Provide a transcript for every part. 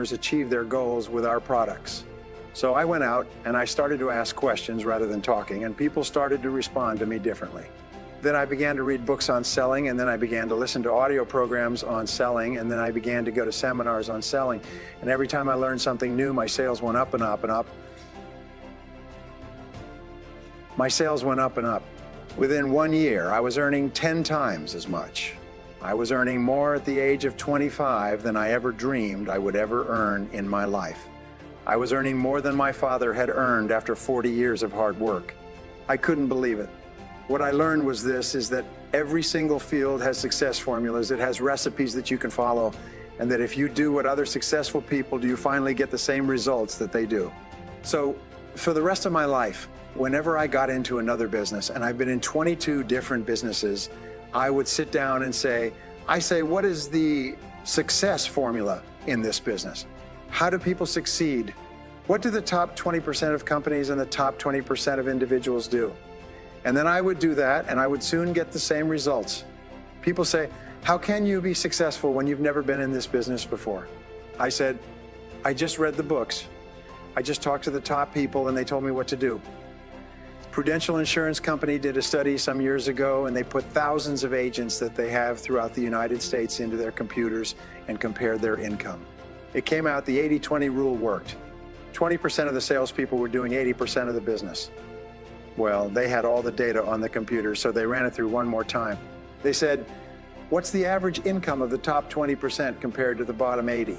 achieve their goals with our products. So I went out and I started to ask questions rather than talking, and people started to respond to me differently. Then I began to read books on selling, and then I began to listen to audio programs on selling, and then I began to go to seminars on selling. And every time I learned something new, my sales went up and up and up. My sales went up and up. Within 1 year, I was earning 10 times as much. I was earning more at the age of 25 than I ever dreamed I would ever earn in my life. I was earning more than my father had earned after 40 years of hard work. I couldn't believe it. What I learned was this, is that every single field has success formulas. It has recipes that you can follow, and that if you do what other successful people do, you finally get the same results that they do. So for the rest of my life, whenever I got into another business, and I've been in 22 different businesses, I would sit down and say, what is the success formula in this business? How do people succeed? What do the top 20% of companies and the top 20% of individuals do? And then I would do that, and I would soon get the same results. People say, how can you be successful when you've never been in this business before? I said, I just read the books. I just talked to the top people and they told me what to do. Prudential Insurance Company did a study some years ago, and they put thousands of agents that they have throughout the United States into their computers and compared their income. It came out the 80-20 rule worked. 20% of the salespeople were doing 80% of the business. Well, they had all the data on the computer, so they ran it through one more time. They said, what's the average income of the top 20% compared to the bottom 80?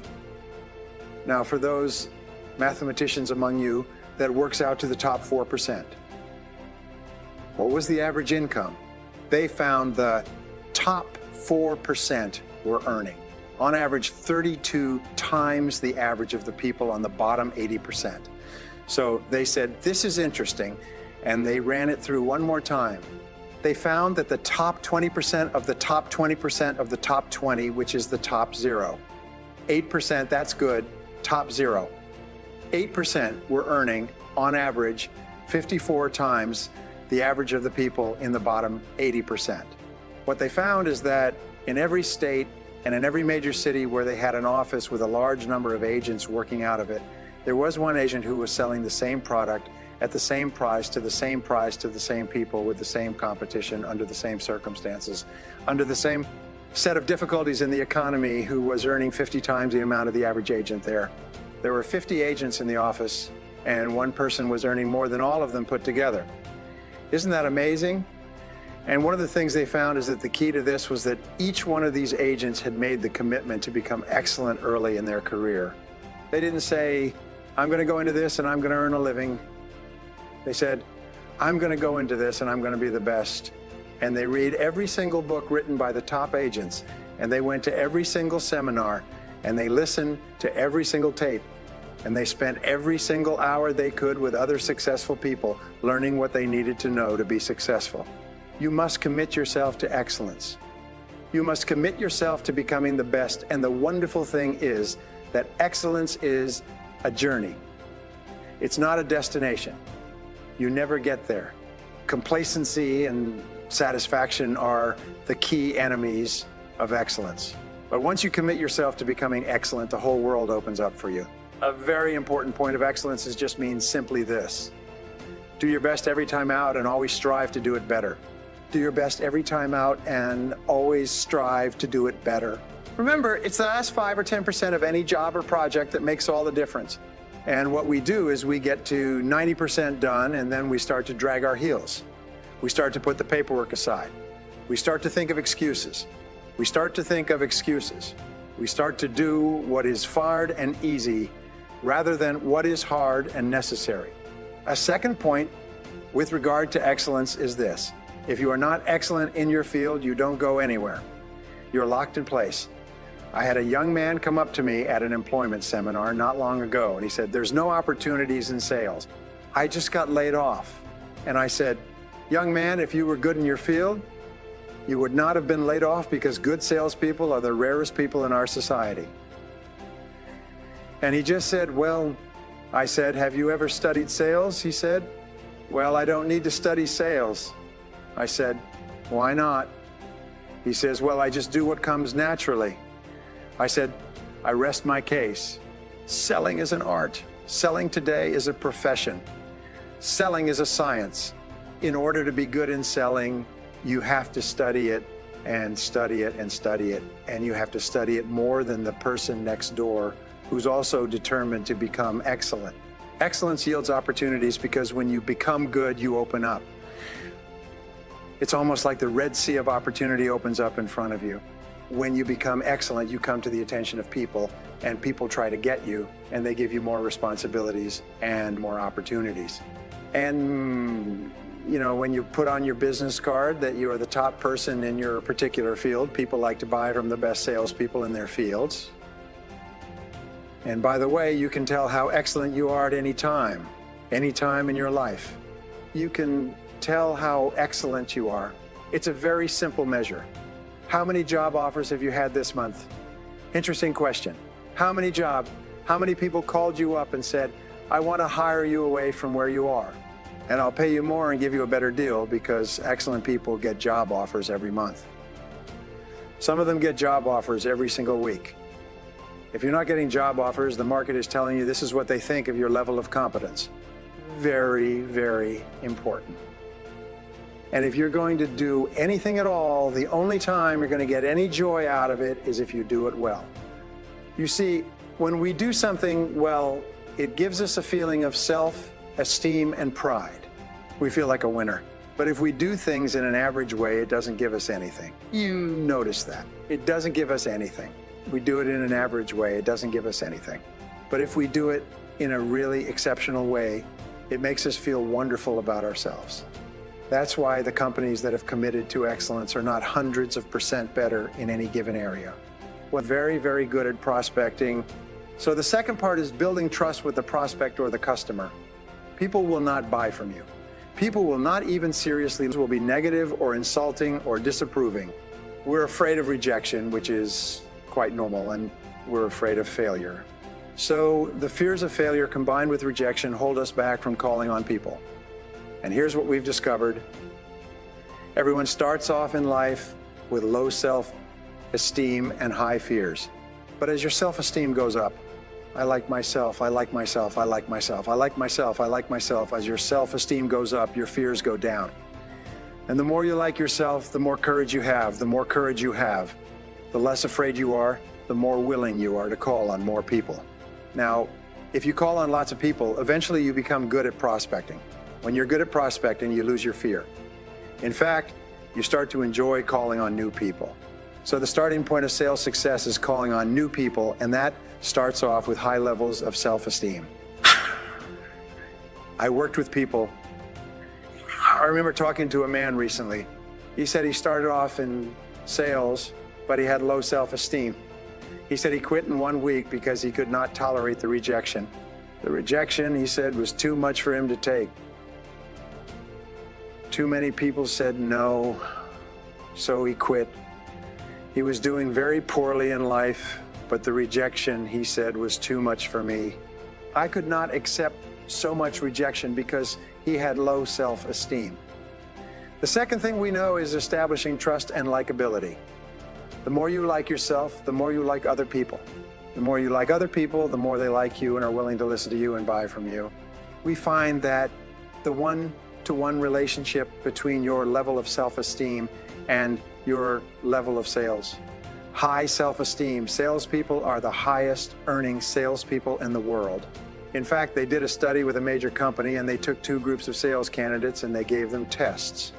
Now, for those mathematicians among you, that works out to the top 4%. What was the average income? They found the top 4% were earning, on average, 32 times the average of the people on the bottom 80%. So they said, this is interesting, and they ran it through one more time. They found that the top 20% of the top 20% of the top 20, which is the top 0. 8%, that's good, top 0. 8% were earning, on average, 54 times the average of the people in the bottom 80%. What they found is that in every state and in every major city where they had an office with a large number of agents working out of it, there was one agent who was selling the same product at the same price to the same people with the same competition under the same circumstances, under the same set of difficulties in the economy, who was earning 50 times the amount of the average agent there. There were 50 agents in the office, and one person was earning more than all of them put together. Isn't that amazing? And one of the things they found is that the key to this was that each one of these agents had made the commitment to become excellent early in their career. They didn't say, I'm going to go into this and I'm going to earn a living. They said, I'm going to go into this and I'm going to be the best. And they read every single book written by the top agents, and they went to every single seminar, and they listened to every single tape. And they spent every single hour they could with other successful people learning what they needed to know to be successful. You must commit yourself to excellence. You must commit yourself to becoming the best. And the wonderful thing is that excellence is a journey. It's not a destination. You never get there. Complacency and satisfaction are the key enemies of excellence. But once you commit yourself to becoming excellent, the whole world opens up for you. A very important point of excellence just means simply this: do your best every time out and always strive to do it better. Do your best every time out and always strive to do it better. Remember, it's the last 5 or 10% of any job or project that makes all the difference. And what we do is we get to 90% done, and then we start to drag our heels. We start to put the paperwork aside. We start to think of excuses. We start to think of excuses. We start to do what is hard and easy rather than what is hard and necessary. A second point with regard to excellence is this: if you are not excellent in your field, you don't go anywhere. You're locked in place. I had a young man come up to me at an employment seminar not long ago, and he said, there's no opportunities in sales. I just got laid off. And I said, young man, if you were good in your field, you would not have been laid off, because good salespeople are the rarest people in our society. And he just said, well, I said, have you ever studied sales? He said, well, I don't need to study sales. I said, why not? He says, well, I just do what comes naturally. I said, I rest my case. Selling is an art. Selling today is a profession. Selling is a science. In order to be good in selling, you have to study it and study it and study it. And you have to study it more than the person next door who's also determined to become excellent. Excellence yields opportunities because when you become good, you open up. It's almost like the Red Sea of opportunity opens up in front of you. When you become excellent, you come to the attention of people, and people try to get you, and they give you more responsibilities and more opportunities. And you know, when you put on your business card that you are the top person in your particular field, people like to buy from the best salespeople in their fields. And by the way, you can tell how excellent you are at any time in your life. You can tell how excellent you are. It's a very simple measure. How many job offers have you had this month? Interesting question. How many people called you up and said, I want to hire you away from where you are, and I'll pay you more and give you a better deal, because excellent people get job offers every month. Some of them get job offers every single week. If you're not getting job offers, the market is telling you this is what they think of your level of competence. Very, very important. And if you're going to do anything at all, the only time you're going to get any joy out of it is if you do it well. You see, when we do something well, it gives us a feeling of self-esteem and pride. We feel like a winner. But if we do things in an average way, it doesn't give us anything. You notice that. It doesn't give us anything. We do it in an average way, it doesn't give us anything. But if we do it in a really exceptional way, it makes us feel wonderful about ourselves. That's why the companies that have committed to excellence are not hundreds of % better in any given area. We're very, very good at prospecting. So the second part is building trust with the prospect or the customer. People will not buy from you. People will not even seriously, will be negative or insulting or disapproving. We're afraid of rejection, which is quite normal, and we're afraid of failure. So the fears of failure combined with rejection hold us back from calling on people. And here's what we've discovered. Everyone starts off in life with low self-esteem and high fears. But as your self-esteem goes up, I like myself, I like myself, I like myself, I like myself, I like myself. As your self-esteem goes up, your fears go down. And the more you like yourself, the more courage you have. The more courage you have, the less afraid you are, the more willing you are to call on more people. Now, if you call on lots of people, eventually you become good at prospecting. When you're good at prospecting, you lose your fear. In fact, you start to enjoy calling on new people. So the starting point of sales success is calling on new people, and that starts off with high levels of self-esteem. I worked with people. I remember talking to a man recently. He said he started off in sales, but he had low self-esteem. He said he quit in 1 week because he could not tolerate the rejection. The rejection, he said, was too much for him to take. Too many people said no, so he quit. He was doing very poorly in life, but the rejection, he said, was too much for me. I could not accept so much rejection because he had low self-esteem. The second thing we know is establishing trust and likability. The more you like yourself, the more you like other people. The more you like other people, the more they like you and are willing to listen to you and buy from you. We find that the one-to-one relationship between your level of self-esteem and your level of sales. High self-esteem. Salespeople are the highest earning salespeople in the world. In fact, they did a study with a major company, and they took 2 groups of sales candidates and they gave them tests.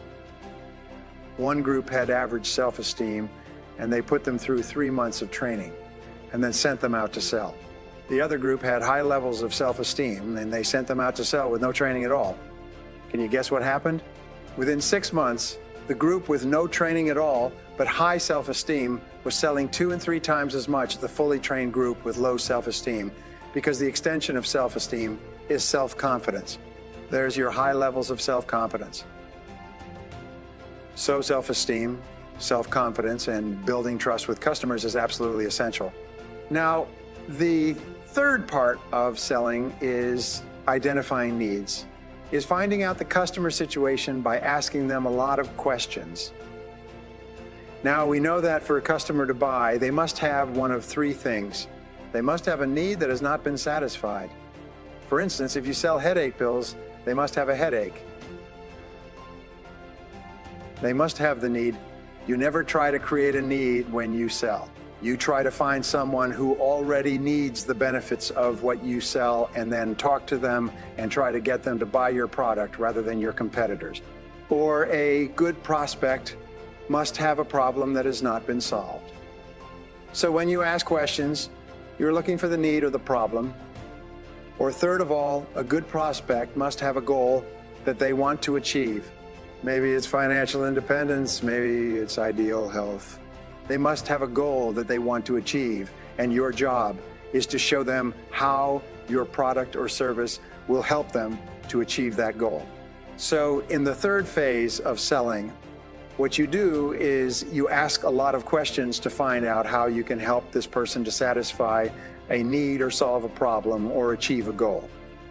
One group had average self-esteem, and they put them through 3 months of training and then sent them out to sell. The other group had high levels of self-esteem, and they sent them out to sell with no training at all. Can you guess what happened? Within 6 months, the group with no training at all, but high self-esteem, was selling 2 and 3 times as much as the fully trained group with low self-esteem, because the extension of self-esteem is self-confidence. There's your high levels of self-confidence. So self-esteem, self-confidence, and building trust with customers is absolutely essential. Now, the third part of selling is identifying needs, is finding out the customer situation by asking them a lot of questions. Now, we know that for a customer to buy, they must have one of 3 things. They must have a need that has not been satisfied. For instance, if you sell headache pills, they must have a headache. They must have the need. You never try to create a need when you sell. You try to find someone who already needs the benefits of what you sell and then talk to them and try to get them to buy your product rather than your competitors. Or a good prospect must have a problem that has not been solved. So when you ask questions, you're looking for the need or the problem. Or third of all, a good prospect must have a goal that they want to achieve. Maybe it's financial independence, maybe it's ideal health. They must have a goal that they want to achieve, and your job is to show them how your product or service will help them to achieve that goal. So in the third phase of selling, what you do is you ask a lot of questions to find out how you can help this person to satisfy a need or solve a problem or achieve a goal.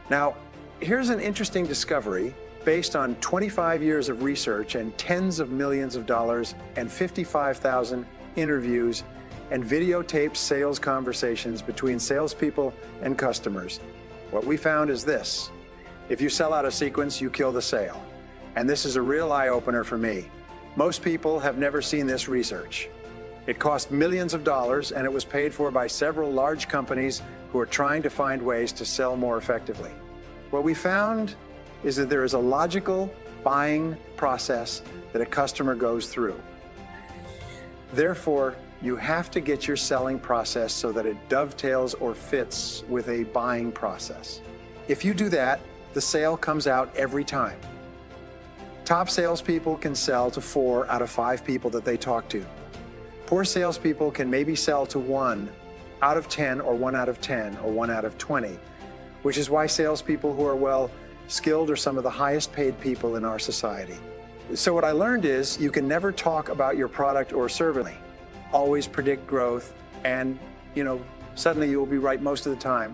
Now, here's an interesting discovery based on 25 years of research and tens of millions of dollars and 55,000 interviews and videotaped sales conversations between salespeople and customers. What we found is this: if you sell out of sequence, you kill the sale. And this is a real eye-opener for me. Most people have never seen this research. It cost millions of dollars, and it was paid for by several large companies who are trying to find ways to sell more effectively. What we found is that there is a logical buying process that a customer goes through. Therefore, you have to get your selling process so that it dovetails or fits with a buying process. If you do that, the sale comes out every time. Top salespeople can sell to 4 out of 5 people that they talk to. Poor salespeople can maybe sell to 1 out of 10 or 1 out of 10 or 1 out of 20, which is why salespeople who are well skilled are some of the highest paid people in our society. So what I learned is you can never talk about your product or service. Always predict growth, and suddenly you will be right most of the time.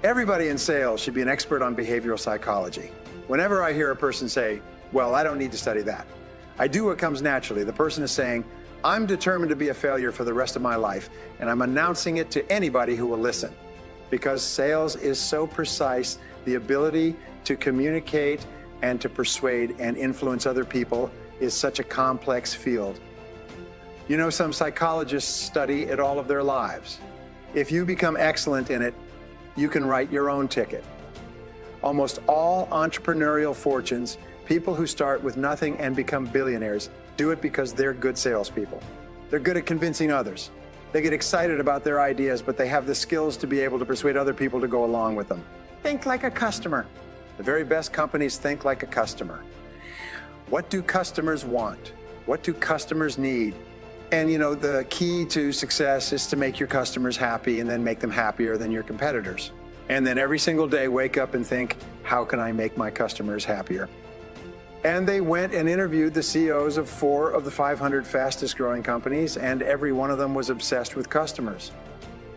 Everybody in sales should be an expert on behavioral psychology. Whenever I hear a person say, "Well, I don't need to study that," I do what comes naturally. The person is saying, "I'm determined to be a failure for the rest of my life, and I'm announcing it to anybody who will listen." Because sales is so precise, the ability to communicate and to persuade and influence other people is such a complex field. Some psychologists study it all of their lives. If you become excellent in it, you can write your own ticket. Almost all entrepreneurial fortunes, people who start with nothing and become billionaires, do it because they're good salespeople. They're good at convincing others. They get excited about their ideas, but they have the skills to be able to persuade other people to go along with them. Think like a customer. The very best companies think like a customer. What do customers want? What do customers need? And the key to success is to make your customers happy and then make them happier than your competitors. And then every single day wake up and think, how can I make my customers happier? And they went and interviewed the CEOs of 4 of the 500 fastest growing companies, and every one of them was obsessed with customers.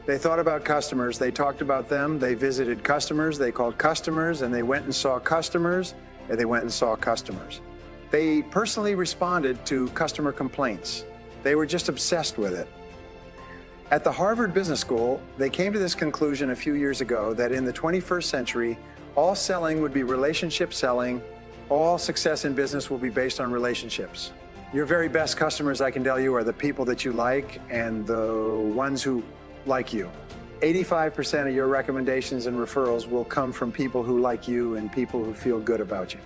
They thought about customers, they talked about them, they visited customers, they called customers, and they went and saw customers, and they went and saw customers. They personally responded to customer complaints. They were just obsessed with it. At the Harvard Business School, they came to this conclusion a few years ago that in the 21st century, all selling would be relationship selling. All success in business will be based on relationships. Your very best customers, I can tell you, are the people that you like and the ones who like you. 85% of your recommendations and referrals will come from people who like you and people who feel good about you.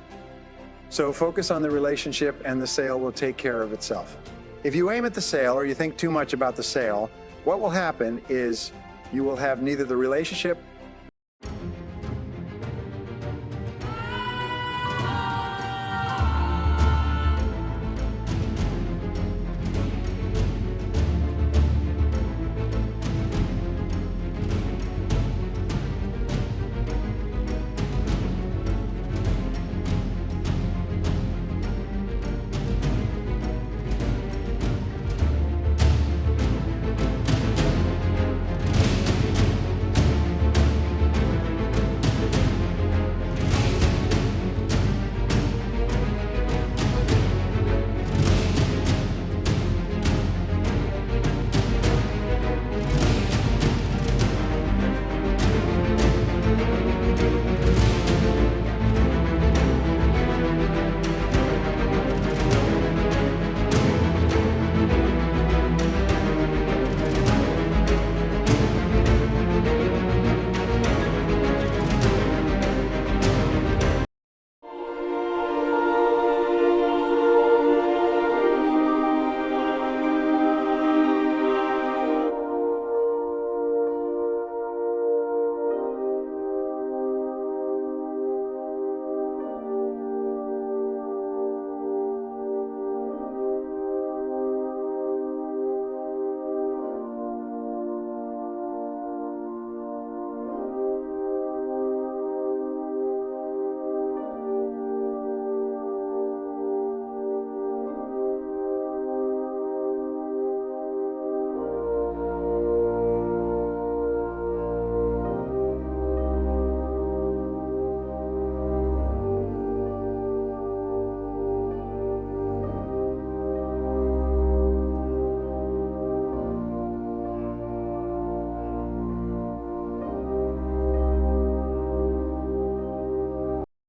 So focus on the relationship and the sale will take care of itself. If you aim at the sale or you think too much about the sale, what will happen is you will have neither the relationship